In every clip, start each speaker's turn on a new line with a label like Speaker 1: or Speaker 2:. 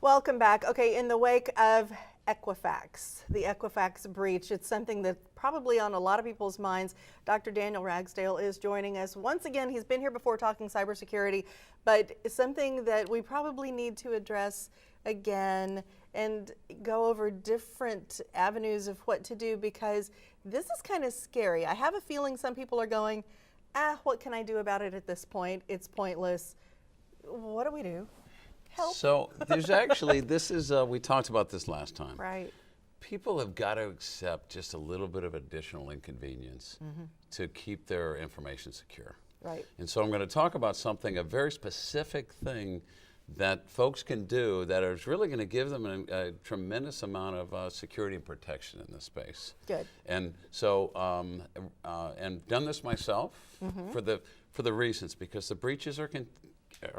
Speaker 1: Welcome back. Okay, in the wake of Equifax, the Equifax breach, it's something that's probably on a lot of people's minds. Dr. Daniel Ragsdale is joining us once again. He's been here before talking cybersecurity, but something that we probably need to address again and go over different avenues of what to do, because this is kind of scary. I have a feeling some people are going, what can I do about it at this point? It's pointless. What do we do? Help.
Speaker 2: So there's actually, we talked about this last time.
Speaker 1: Right.
Speaker 2: People have got to accept just a little bit of additional inconvenience to keep their information secure.
Speaker 1: Right.
Speaker 2: And so I'm going to talk about something, a very specific thing that folks can do that is really going to give them a tremendous amount of security and protection in this space.
Speaker 1: Good.
Speaker 2: And so, and done this myself for the reasons, because the breaches are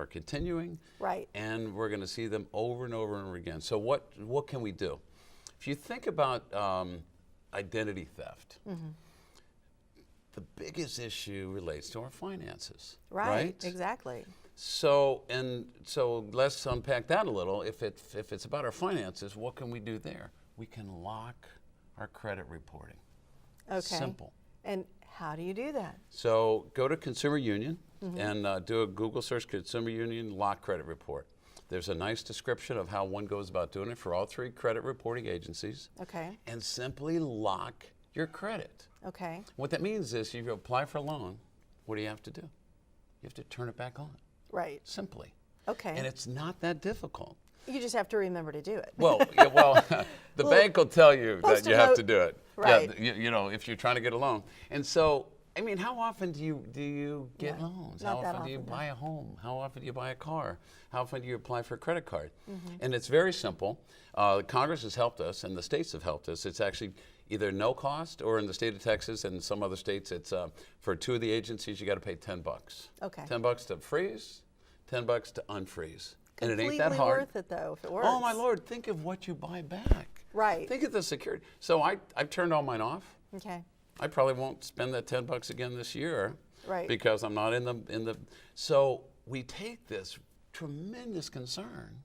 Speaker 2: continuing,
Speaker 1: right?
Speaker 2: And we're going to see them over and over and over again. So what can we do? If you think about identity theft, the biggest issue relates to our finances.
Speaker 1: Right. Exactly.
Speaker 2: So let's unpack that a little. If it's about our finances, what can we do there? We can lock our credit reporting.
Speaker 1: Okay.
Speaker 2: Simple.
Speaker 1: And how do you do that?
Speaker 2: So go to Consumer Union and do a Google search, Consumer Union lock credit report. There's a nice description of how one goes about doing it for all three credit reporting agencies.
Speaker 1: Okay.
Speaker 2: And simply lock your credit.
Speaker 1: Okay.
Speaker 2: What that means is if you apply for a loan, what do you have to do? You have to turn it back on.
Speaker 1: Right.
Speaker 2: Simply.
Speaker 1: Okay.
Speaker 2: And it's not that difficult.
Speaker 1: You just have to remember to do it.
Speaker 2: Well, the bank will tell you that you have to do it.
Speaker 1: Right.
Speaker 2: Yeah, you know, if you're trying to get a loan. And so, I mean, how often do you get loans?
Speaker 1: Not
Speaker 2: How often do you buy a home? How often do you buy a car? How often do you apply for a credit card? And it's very simple. Congress has helped us, and the states have helped us. It's actually either no cost, or in the state of Texas and some other states, it's for two of the agencies, you got to pay $10.
Speaker 1: Okay.
Speaker 2: $10 to freeze, $10 to unfreeze. And it ain't that
Speaker 1: Completely
Speaker 2: hard.
Speaker 1: worth it, though, if it works.
Speaker 2: Oh my Lord! Think of what you buy back.
Speaker 1: Right.
Speaker 2: Think of the security. So I've turned all mine off.
Speaker 1: Okay.
Speaker 2: I probably won't spend that $10 again this year.
Speaker 1: Right.
Speaker 2: Because I'm not in the. So we take this tremendous concern,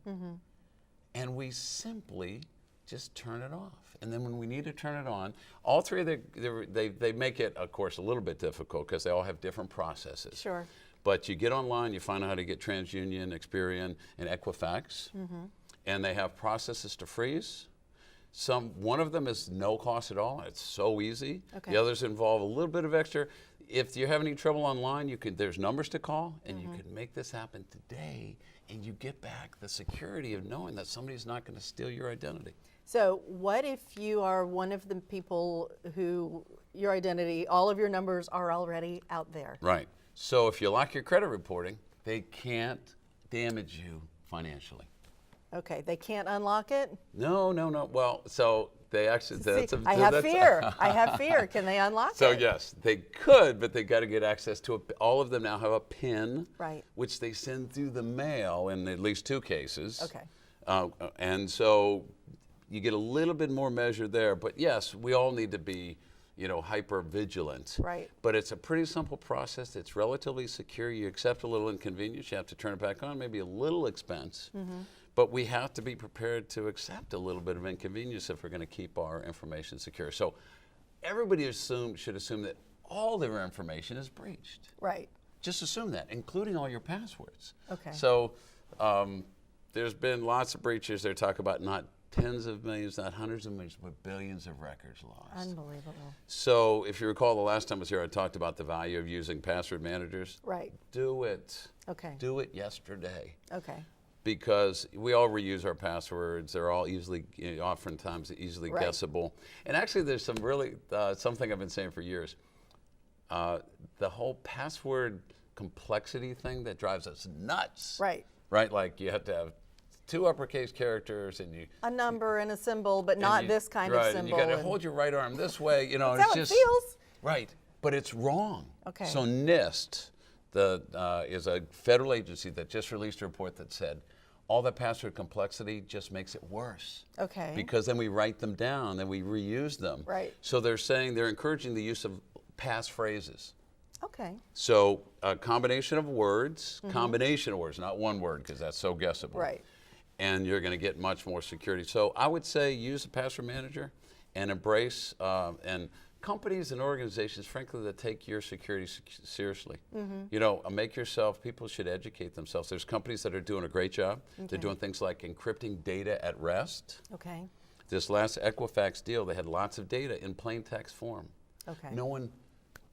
Speaker 2: and we simply just turn it off. And then when we need to turn it on, all three of they make it, of course, a little bit difficult because they all have different processes.
Speaker 1: Sure.
Speaker 2: But you get online, you find out how to get TransUnion, Experian, and Equifax, and they have processes to freeze. One of them is no cost at all. It's so easy.
Speaker 1: Okay.
Speaker 2: The others involve a little bit of extra. If you have any trouble online, there's numbers to call, and you can make this happen today, and you get back the security of knowing that somebody's not going to steal your identity.
Speaker 1: So what if you are one of the people who your identity, all of your numbers are already out there?
Speaker 2: Right. So if you lock your credit reporting, they can't damage you financially.
Speaker 1: Okay, they can't unlock it?
Speaker 2: No. Well, so they actually.
Speaker 1: I have fear. I have fear. Can they unlock it?
Speaker 2: So yes, they could, but they got to get access to all of them now have a PIN,
Speaker 1: right, which
Speaker 2: they send through the mail in at least 2 cases.
Speaker 1: Okay.
Speaker 2: And so you get a little bit more measure there, but yes, we all need to be, hyper vigilant.
Speaker 1: Right.
Speaker 2: But it's a pretty simple process. It's relatively secure. You accept a little inconvenience. You have to turn it back on, maybe a little expense. But we have to be prepared to accept a little bit of inconvenience if we're going to keep our information secure. So everybody should assume that all their information is breached.
Speaker 1: Right.
Speaker 2: Just assume that, including all your passwords.
Speaker 1: Okay.
Speaker 2: So there's been lots of breaches. They talk about not tens of millions, not hundreds of millions, but billions of records lost.
Speaker 1: Unbelievable.
Speaker 2: So if you recall, the last time I was here, I talked about the value of using password managers.
Speaker 1: Right.
Speaker 2: Do it.
Speaker 1: Okay.
Speaker 2: Do it yesterday.
Speaker 1: Okay.
Speaker 2: Because we all reuse our passwords. They're all oftentimes easily guessable. And actually, there's some really, something I've been saying for years. The whole password complexity thing that drives us nuts.
Speaker 1: Right.
Speaker 2: Right, like you have to have 2 uppercase characters and
Speaker 1: a number and a symbel, but not this kind of symbol.
Speaker 2: And you got to hold your right arm this way.
Speaker 1: That's
Speaker 2: it's
Speaker 1: how
Speaker 2: just
Speaker 1: it feels.
Speaker 2: Right, but it's wrong.
Speaker 1: Okay.
Speaker 2: So NIST is a federal agency that just released a report that said all that password complexity just makes it worse.
Speaker 1: Okay.
Speaker 2: Because then we write them down and we reuse them.
Speaker 1: Right.
Speaker 2: So they're encouraging the use of passphrases.
Speaker 1: Okay.
Speaker 2: So a combination of words, not one word because that's so guessable.
Speaker 1: Right.
Speaker 2: and you're going to get much more security. So I would say use a password manager and embrace, and companies and organizations, frankly, that take your security seriously. You know, make yourself, people should educate themselves. There's companies that are doing a great job. They're doing things like encrypting data at rest.
Speaker 1: Okay.
Speaker 2: This last Equifax deal, they had lots of data in plain text form.
Speaker 1: Okay.
Speaker 2: No one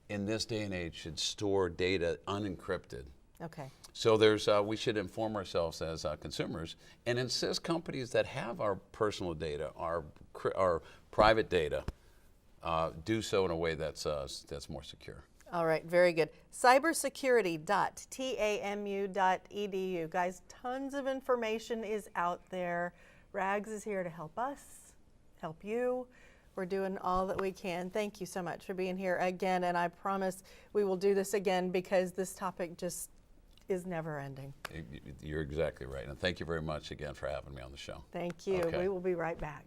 Speaker 2: in this day and age should store data unencrypted.
Speaker 1: Okay.
Speaker 2: So there's, we should inform ourselves as consumers and insist companies that have our personal data, our private data, do so in a way that's more secure.
Speaker 1: All right, very good. Cybersecurity.tamu.edu. Guys, tons of information is out there. Rags is here to help us, help you. We're doing all that we can. Thank you so much for being here again, and I promise we will do this again because this topic just is never ending.
Speaker 2: You're exactly right, and thank you very much again for having me on the show.
Speaker 1: Thank you.
Speaker 2: Okay.
Speaker 1: We will be right back.